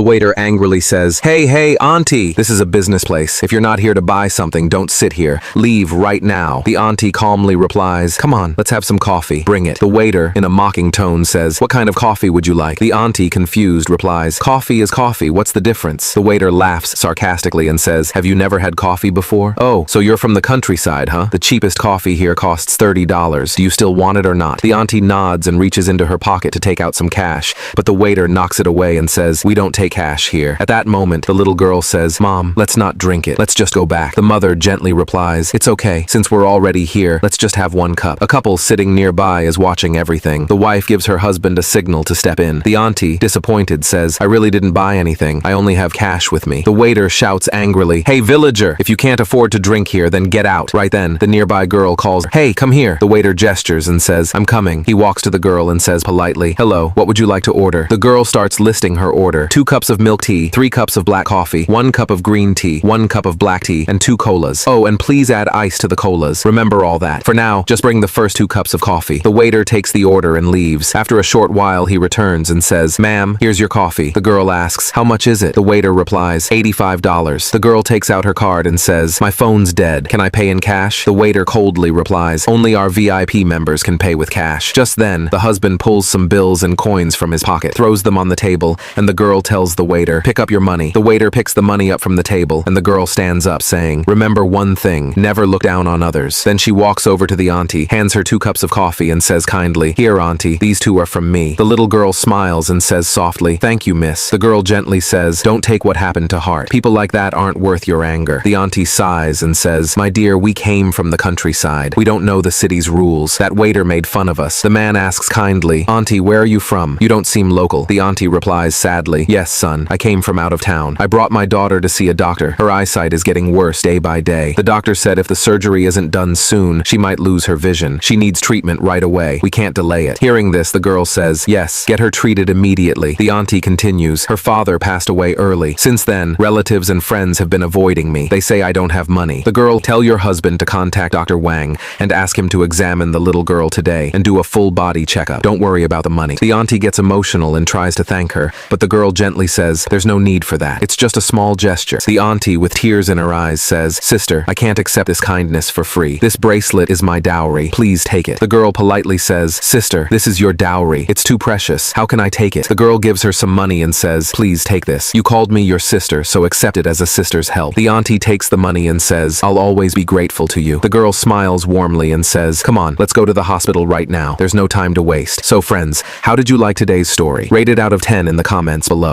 The waiter angrily says, Hey, auntie, this is a business place. If you're not here to buy something, don't sit here. Leave right now. The auntie calmly replies, come on, let's have some coffee. Bring it. The waiter, in a mocking tone, says, what kind of coffee would you like? The auntie, confused, replies, coffee is coffee. What's the difference? The waiter laughs sarcastically and says, have you never had coffee before? Oh, so you're from the countryside, huh? The cheapest coffee here costs $30. Do you still want it or not? The auntie nods and reaches into her pocket to take out some cash, but the waiter knocks it away and says, we don't take cash here. At that moment, the little girl says, Mom, let's not drink it. Let's just go back. The mother gently replies, it's okay. Since we're already here, let's just have one cup. A couple sitting nearby is watching everything. The wife gives her husband a signal to step in. The auntie, disappointed, says, I really didn't buy anything. I only have cash with me. The waiter shouts angrily, hey, villager, if you can't afford to drink here, then get out. Right then, the nearby girl calls, hey, come here. The waiter gestures and says, I'm coming. He walks to the girl and says politely, hello, what would you like to order? The girl starts listing her order. 2 cups of milk tea, 3 cups of black coffee, 1 cup of green tea, 1 cup of black tea, and 2 colas. Oh, and please add ice to the colas. Remember all that. For now, just bring the first 2 cups of coffee. The waiter takes the order and leaves. After a short while, he returns and says, ma'am, here's your coffee. The girl asks, how much is it? The waiter replies, $85. The girl takes out her card and says, my phone's dead. Can I pay in cash? The waiter coldly replies, only our VIP members can pay with cash. Just then, the husband pulls some bills and coins from his pocket, throws them on the table, and the girl tells the waiter, pick up your money. The waiter picks the money up from the table, and the girl stands up saying, remember one thing, never look down on others. Then she walks over to the auntie, hands her 2 cups of coffee, and says kindly, here, auntie, these 2 are from me. The little girl smiles and says softly, thank you, miss. The girl gently says, don't take what happened to heart. People like that aren't worth your anger. The auntie sighs and says, my dear, we came from the countryside. We don't know the city's rules. That waiter made fun of us. The man asks kindly, auntie, where are you from? You don't seem local. The auntie replies sadly, yes, son, I came from out of town. I brought my daughter to see a doctor. Her eyesight is getting worse day by day. The doctor said if the surgery isn't done soon, she might lose her vision. She needs treatment right away. We can't delay it. Hearing this, the girl says, yes, get her treated immediately. The auntie continues, her father passed away early. Since then, relatives and friends have been avoiding me. They say I don't have money. The girl, tell your husband to contact Dr. Wang and ask him to examine the little girl today and do a full body checkup. Don't worry about the money. The auntie gets emotional and tries to thank her, but the girl gently says, there's no need for that. It's just a small gesture. The auntie, with tears in her eyes, says, sister, I can't accept this kindness for free. This bracelet is my dowry. Please take it. The girl politely says, sister, this is your dowry. It's too precious. How can I take it? The girl gives her some money and says, please take this. You called me your sister, so accept it as a sister's help. The auntie takes the money and says, I'll always be grateful to you. The girl smiles warmly and says, come on, let's go to the hospital right now. There's no time to waste. So friends, how did you like today's story? Rate it out of 10 in the comments below.